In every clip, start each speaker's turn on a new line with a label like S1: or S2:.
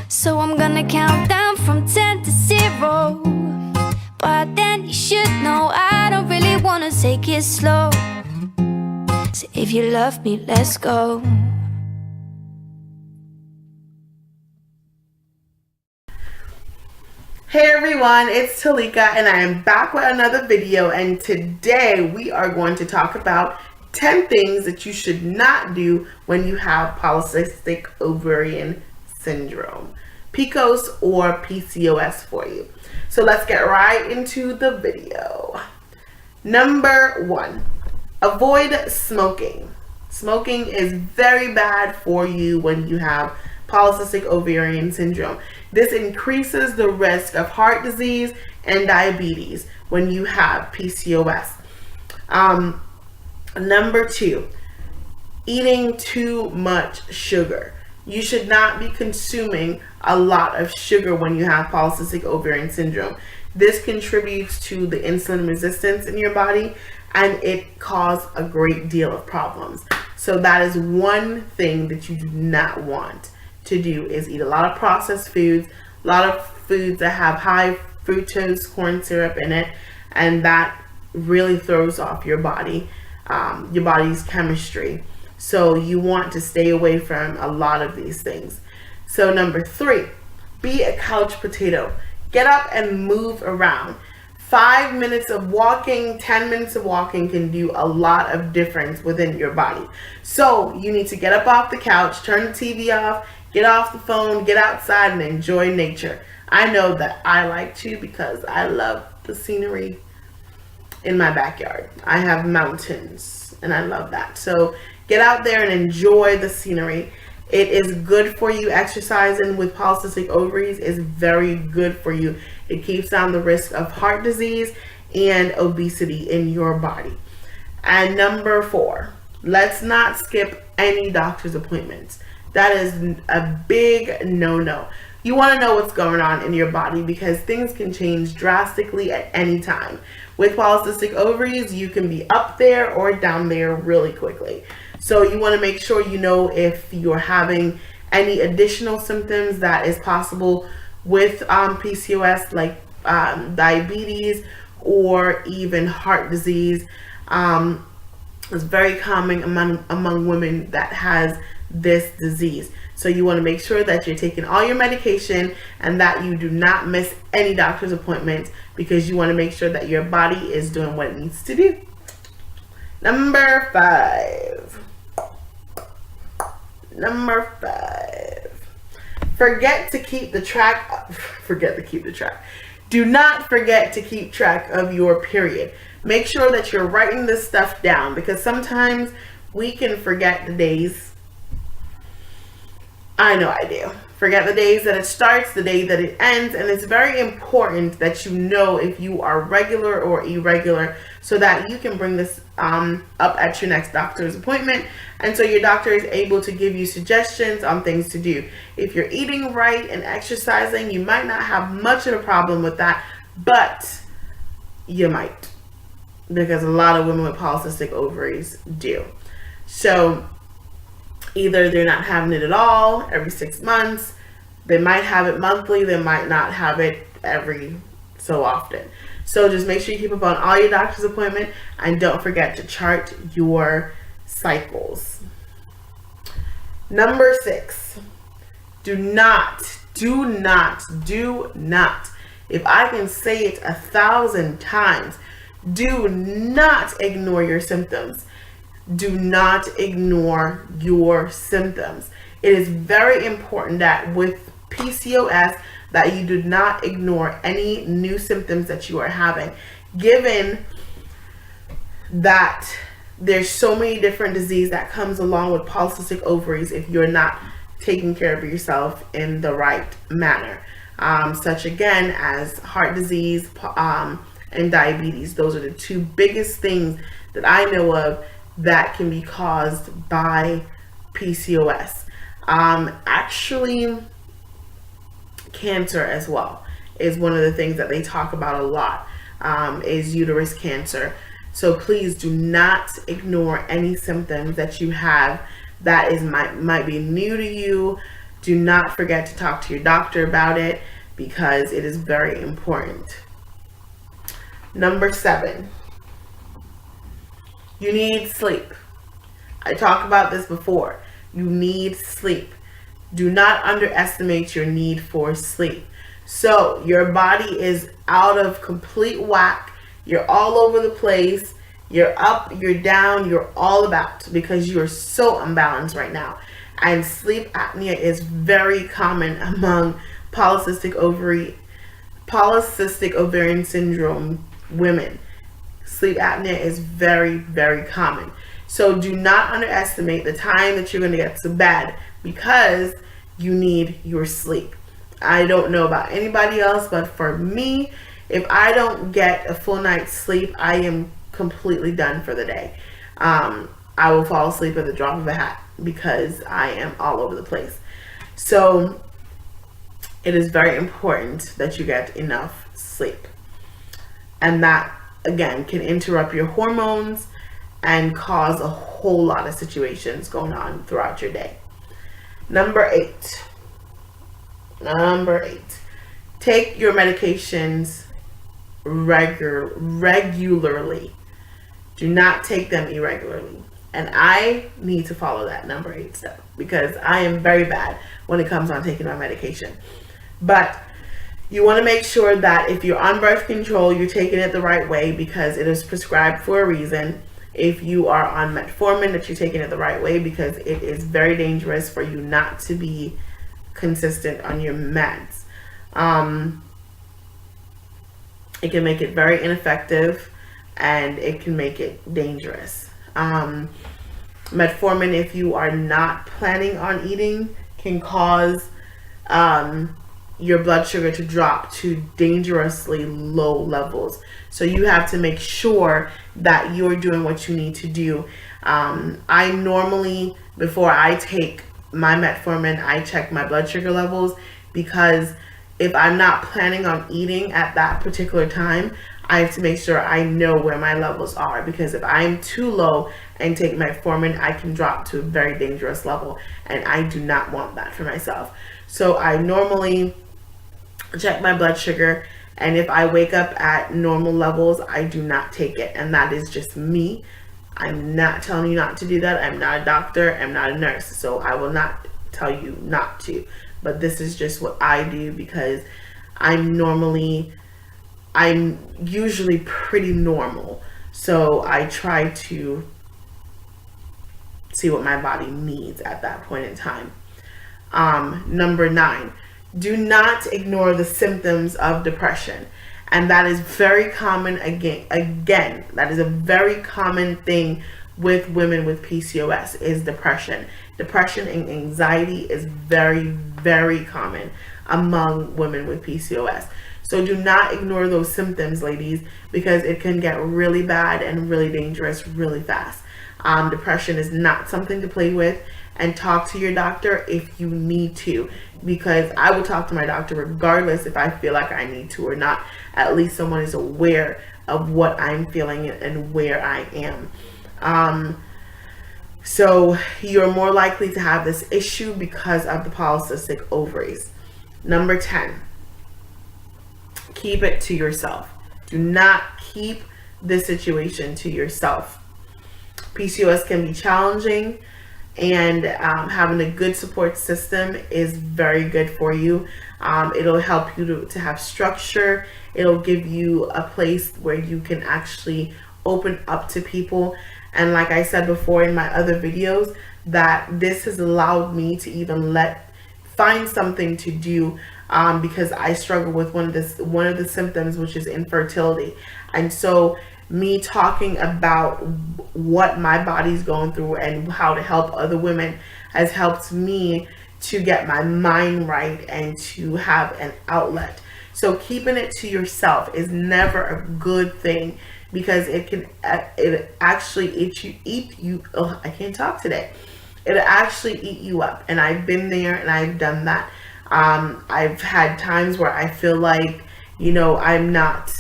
S1: So I'm gonna count down from 10 to 0. But then you should know I don't really wanna take it slow. So if you love me, let's go.
S2: Hey everyone, it's Talika and I am back with another video, and today we are going to talk about 10 things that you should not do when you have polycystic ovarian syndrome, Pcos or PCOS for you. So let's get right into the video. Number 1, avoid smoking. Smoking is very bad for you when you have polycystic ovarian syndrome. This increases the risk of heart disease and diabetes when you have PCOS. Number 2, eating too much sugar. You should not be consuming a lot of sugar when you have polycystic ovarian syndrome. This contributes to the insulin resistance in your body, and it causes a great deal of problems. So that is one thing that you do not want to do, is eat a lot of processed foods, a lot of foods that have high fructose corn syrup in it, and that really throws off your body's chemistry. So you want to stay away from a lot of these things. So number 3, be a couch potato. Get up and move around. 5 minutes of walking, 10 minutes of walking can do a lot of difference within your body. So you need to get up off the couch, turn the TV off, get off the phone, get outside and enjoy nature. I know that I like to because I love the scenery in my backyard. I have mountains and I love that. So get out there and enjoy the scenery. It is good for you. Exercising with polycystic ovaries is very good for you. It keeps down the risk of heart disease and obesity in your body. And number 4, let's not skip any doctor's appointments. That is a big no-no. You want to know what's going on in your body because things can change drastically at any time. With polycystic ovaries, you can be up there or down there really quickly. So you want to make sure you know if you're having any additional symptoms that is possible with PCOS, like diabetes or even heart disease. It's very common among women that has this disease. So you want to make sure that you're taking all your medication and that you do not miss any doctor's appointments, because you want to make sure that your body is doing what it needs to do. Number 5. Forget to keep the track. Do not forget to keep track of your period. Make sure that you're writing this stuff down, because sometimes we can forget the days. I know I do. Forget the days that it starts, the day that it ends, and it's very important that you know if you are regular or irregular so that you can bring this up at your next doctor's appointment, and so your doctor is able to give you suggestions on things to do. If you're eating right and exercising, you might not have much of a problem with that, but you might, because a lot of women with polycystic ovaries do. So either they're not having it at all every 6 months, they might have it monthly, they might not have it every so often. So just make sure you keep up on all your doctor's appointment, and don't forget to chart your cycles. Number 6, do not, if I can say it 1,000 times, do not ignore your symptoms. Do not ignore your symptoms. It is very important that with PCOS that you do not ignore any new symptoms that you are having, given that there's so many different diseases that comes along with polycystic ovaries if you're not taking care of yourself in the right manner, such again as heart disease and diabetes. Those are the 2 biggest things that I know of that can be caused by PCOS. Actually, cancer as well is one of the things that they talk about a lot, is uterus cancer. So please do not ignore any symptoms that you have that is might be new to you, Do not forget to talk to your doctor about it because it is very important. Number 7, you need sleep. I talked about this before. You need sleep. Do not underestimate your need for sleep. So your body is out of complete whack. You're all over the place. You're up, you're down, you're all about because you're so unbalanced right now. And sleep apnea is very common among polycystic ovarian syndrome women. Sleep apnea is very, very common. So do not underestimate the time that you're going to get to bed because you need your sleep. I don't know about anybody else, but for me, if I don't get a full night's sleep, I am completely done for the day. I will fall asleep at the drop of a hat because I am all over the place. So it is very important that you get enough sleep. And that, again, can interrupt your hormones and cause a whole lot of situations going on throughout your day. Number 8. Take your medications regularly. Do not take them irregularly. And I need to follow that number 8 step because I am very bad when it comes on taking my medication. But you want to make sure that if you're on birth control, you're taking it the right way because it is prescribed for a reason. If you are on metformin, that you're taking it the right way because it is very dangerous for you not to be consistent on your meds. It can make it very ineffective and it can make it dangerous. Metformin, if you are not planning on eating, can cause your blood sugar to drop to dangerously low levels. So you have to make sure that you're doing what you need to do. I normally, before I take my metformin, I check my blood sugar levels because if I'm not planning on eating at that particular time, I have to make sure I know where my levels are, because if I'm too low and take metformin, I can drop to a very dangerous level, and I do not want that for myself. So I normally check my blood sugar, and if I wake up at normal levels, I do not take it, and that is just me. I'm not telling you not to do that. I'm not a doctor. I'm not a nurse, so I will not tell you not to. But this is just what I do because I'm usually pretty normal. So I try to see what my body needs at that point in time. Number 9, do not ignore the symptoms of depression. And that is very common again, that is a very common thing with women with PCOS is depression. Depression and anxiety is very, very common among women with PCOS. So do not ignore those symptoms, ladies, because it can get really bad and really dangerous really fast. Depression is not something to play with, and talk to your doctor if you need to, because I will talk to my doctor regardless if I feel like I need to or not. At least someone is aware of what I'm feeling and where I am. So you're more likely to have this issue because of the polycystic ovaries. Number 10, keep it to yourself. Do not keep this situation to yourself. PCOS can be challenging, and having a good support system is very good for you. It'll help you to have structure. It'll give you a place where you can actually open up to people. And like I said before in my other videos, that this has allowed me to even find something to do, because I struggle with one of the symptoms, which is infertility. And so me talking about what my body's going through and how to help other women has helped me to get my mind right and to have an outlet. So keeping it to yourself is never a good thing, because it actually eat you. Oh, I can't talk today. It'll actually eat you up, and I've been there and I've done that. I've had times where I feel like, I'm not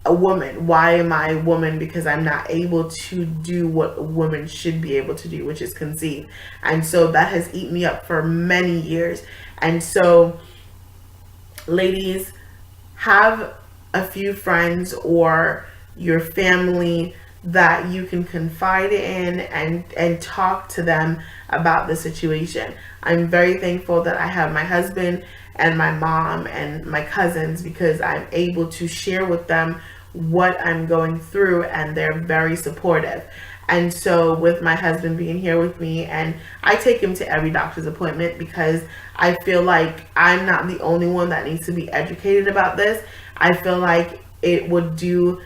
S2: a woman. Why am I a woman? Because I'm not able to do what a woman should be able to do, which is conceive. And so that has eaten me up for many years. And so, ladies, have a few friends or your family that you can confide in and talk to them about the situation. I'm very thankful that I have my husband and my mom and my cousins, because I'm able to share with them what I'm going through, and they're very supportive. And so with my husband being here with me, and I take him to every doctor's appointment because I feel like I'm not the only one that needs to be educated about this. I feel like it would do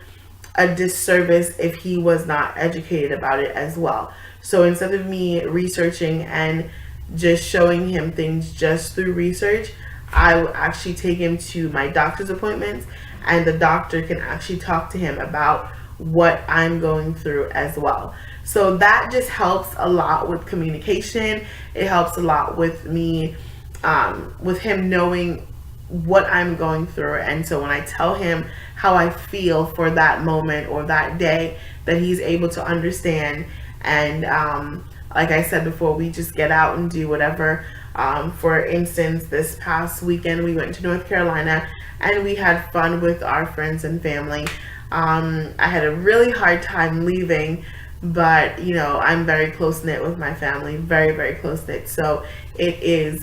S2: a disservice if he was not educated about it as well. So instead of me researching and just showing him things just through research, I will actually take him to my doctor's appointments, and the doctor can actually talk to him about what I'm going through as well. So that just helps a lot with communication. It helps a lot with me, with him knowing what I'm going through. And so when I tell him how I feel for that moment or that day, that he's able to understand. And like I said before, we just get out and do whatever. For instance, this past weekend we went to North Carolina and we had fun with our friends and family. I had a really hard time leaving, but you know, I'm very close knit with my family, very, very close knit. So it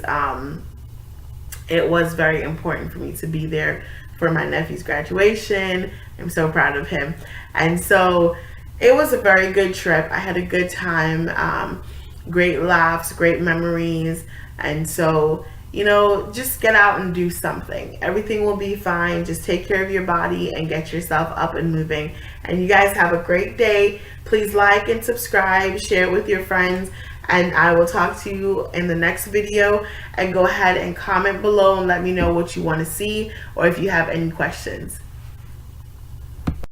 S2: was very important for me to be there for my nephew's graduation. I'm so proud of him. And so it was a very good trip. I had a good time, great laughs, great memories. And so, you know, just get out and do something. Everything will be fine. Just take care of your body and get yourself up and moving. And you guys have a great day. Please like and subscribe, share it with your friends, and I will talk to you in the next video. And go ahead and comment below and let me know what you want to see, or if you have any questions.